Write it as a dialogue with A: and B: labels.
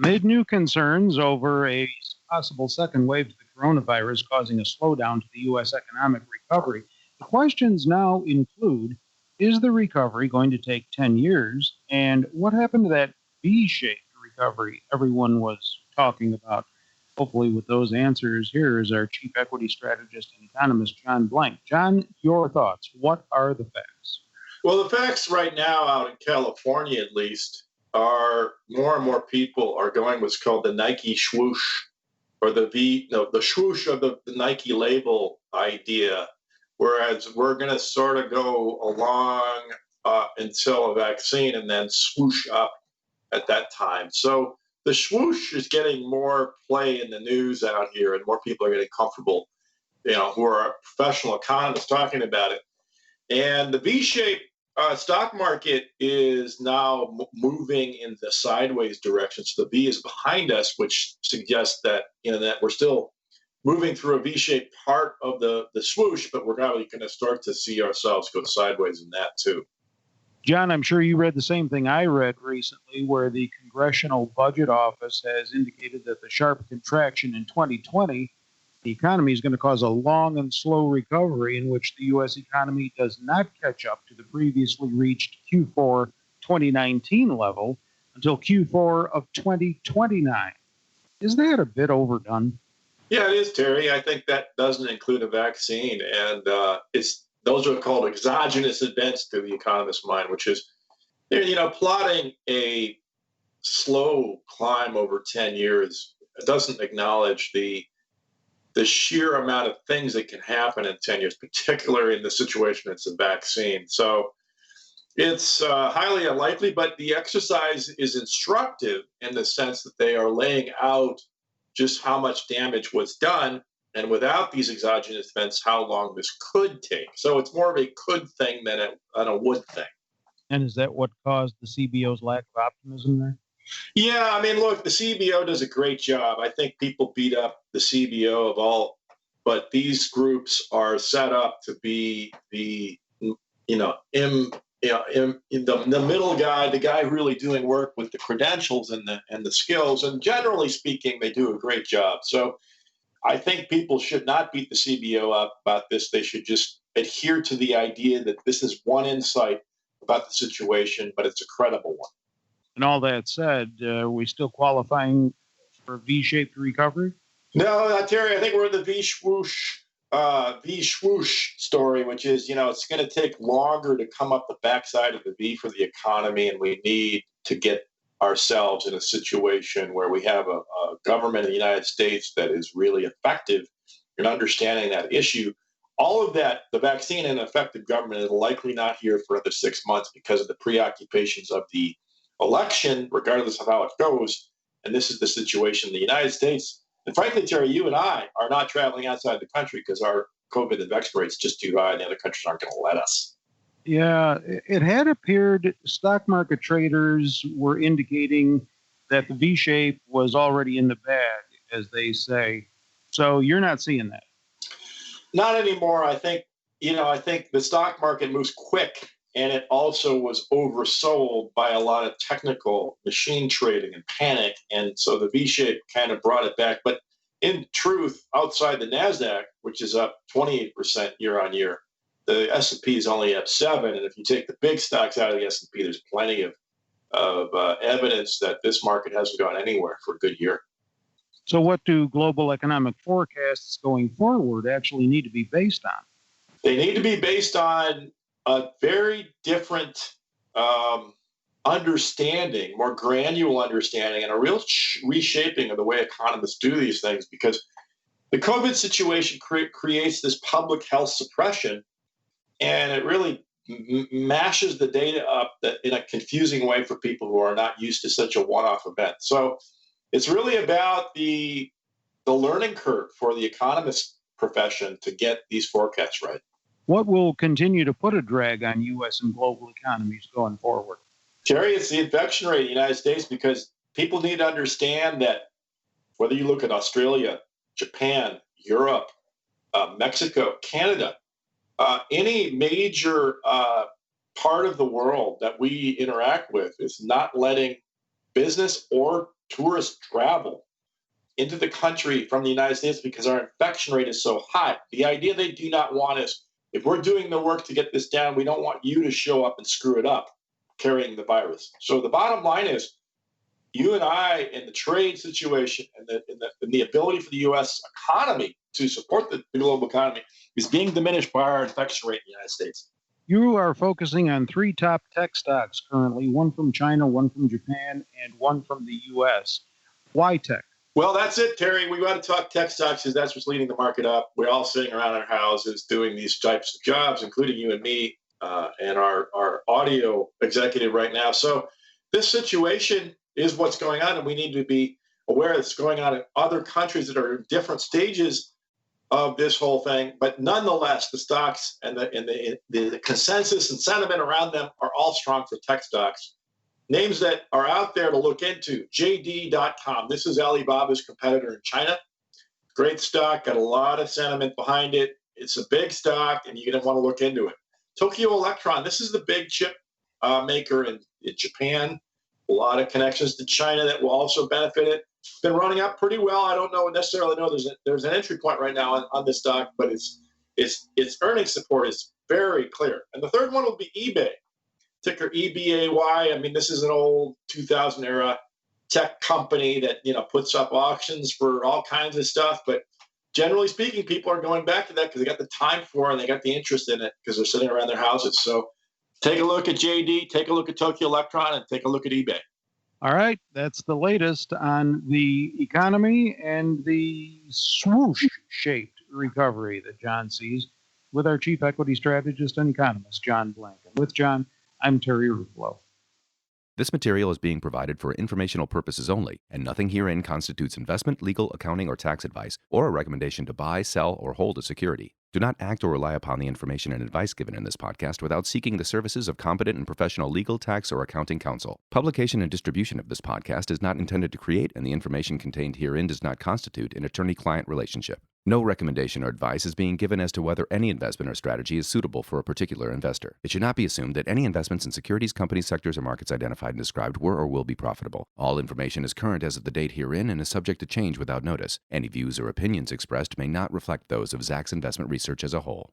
A: Amid new concerns over a possible second wave of the coronavirus causing a slowdown to the U.S. economic recovery, the questions now include: is the recovery going to take 10 years? And what happened to that V shaped recovery everyone was talking about? Hopefully, with those answers, here is our chief equity strategist and economist, John Blank. John, your thoughts. What are the facts?
B: Well, the facts right now out in California, at least, are more and more people are going what's called the Nike swoosh, or the swoosh of the Nike label idea. Whereas we're going to sort of go along until a vaccine and then swoosh up at that time. So the swoosh is getting more play in the news out here, and more people are getting comfortable, who are professional economists talking about it. And the V-shaped stock market is now moving in the sideways direction. So the V is behind us, which suggests that that we're still moving through a V-shaped part of the swoosh, but we're probably going to start to see ourselves go sideways in that too.
A: John, I'm sure you read the same thing I read recently, where the Congressional Budget Office has indicated that the sharp contraction in 2020, the economy is going to cause a long and slow recovery in which the U.S. economy does not catch up to the previously reached Q4 2019 level until Q4 of 2029. Is that a bit overdone?
B: Yeah, it is, Terry. I think that doesn't include a vaccine, and those are called exogenous events to the economist's mind, which is, plotting a slow climb over 10 years doesn't acknowledge the sheer amount of things that can happen in 10 years, particularly in the situation it's a vaccine. So it's highly unlikely, but the exercise is instructive in the sense that they are laying out just how much damage was done, and without these exogenous events, how long this could take. So it's more of a could thing than a would thing.
A: And is that what caused the CBO's lack of optimism there?
B: Yeah, I mean, look, the CBO does a great job. I think people beat up the CBO of all, but these groups are set up to be the middle guy, the guy really doing work with the credentials and the skills. And generally speaking, they do a great job. So I think people should not beat the CBO up about this. They should just adhere to the idea that this is one insight about the situation, but it's a credible one.
A: And all that said, are we still qualifying for a V-shaped recovery?
B: No, Terry, I think we're in the V swoosh story, which is, it's going to take longer to come up the backside of the V for the economy, and we need to get ourselves in a situation where we have a government in the United States that is really effective in understanding that issue. All of that, the vaccine and effective government, is likely not here for another 6 months because of the preoccupations of the election, regardless of how it goes. And this is the situation in the United States. And frankly, Terry, you and I are not traveling outside the country because our COVID infection rate is just too high and the other countries aren't going to let us.
A: Yeah, it had appeared stock market traders were indicating that the V shape was already in the bag, as they say. So you're not seeing that?
B: Not anymore. I think the stock market moves quick, and it also was oversold by a lot of technical machine trading and panic. And so the V shape kind of brought it back. But in truth, outside the NASDAQ, which is up 28% year on year, the S&P is only up 7%. And if you take the big stocks out of the S&P, there's plenty of evidence that this market hasn't gone anywhere for a good year.
A: So what do global economic forecasts going forward actually need to be based on?
B: They need to be based on a very different understanding, more granular understanding, and a real reshaping of the way economists do these things, because the COVID situation creates this public health suppression, and it really mashes the data up in a confusing way for people who are not used to such a one-off event. So it's really about the learning curve for the economist profession to get these forecasts right.
A: What will continue to put a drag on U.S. and global economies going forward?
B: Terry, it's the infection rate in the United States, because people need to understand that whether you look at Australia, Japan, Europe, Mexico, Canada, any major part of the world that we interact with is not letting business or tourist travel into the country from the United States because our infection rate is so high. The idea they do not want is, if we're doing the work to get this down, we don't want you to show up and screw it up carrying the virus. So the bottom line is, you and I, in the trade situation and the ability for the U.S. economy to support the global economy, is being diminished by our infection rate in the United States.
A: You are focusing on three top tech stocks currently, one from China, one from Japan, and one from the U.S. Why tech?
B: Well, that's it, Terry. We got to talk tech stocks because that's what's leading the market up. We're all sitting around our houses doing these types of jobs, including you and me and our audio executive right now. So this situation is what's going on, and we need to be aware it's going on in other countries that are in different stages of this whole thing. But nonetheless, the stocks and the consensus and sentiment around them are all strong for tech stocks. Names that are out there to look into: JD.com. This is Alibaba's competitor in China. Great stock, got a lot of sentiment behind it. It's a big stock, and you're going to want to look into it. Tokyo Electron. This is the big chip maker in Japan. A lot of connections to China that will also benefit it. Been running up pretty well. I don't necessarily know there's an entry point right now on this stock, but its earnings support is very clear. And the third one will be eBay. Ticker EBAY. I mean, this is an old 2000 era tech company that, puts up auctions for all kinds of stuff. But generally speaking, people are going back to that because they got the time for it and they got the interest in it because they're sitting around their houses. So take a look at JD, take a look at Tokyo Electron, and take a look at eBay.
A: All right, that's the latest on the economy and the swoosh-shaped recovery that John sees with our chief equity strategist and economist, John Blanken. With John, I'm Terry Ruffalo.
C: This material is being provided for informational purposes only, and nothing herein constitutes investment, legal, accounting, or tax advice, or a recommendation to buy, sell, or hold a security. Do not act or rely upon the information and advice given in this podcast without seeking the services of competent and professional legal, tax, or accounting counsel. Publication and distribution of this podcast is not intended to create, and the information contained herein does not constitute, an attorney-client relationship. No recommendation or advice is being given as to whether any investment or strategy is suitable for a particular investor. It should not be assumed that any investments in securities, companies, sectors, or markets identified and described were or will be profitable. All information is current as of the date herein and is subject to change without notice. Any views or opinions expressed may not reflect those of Zacks Investment Research as a whole.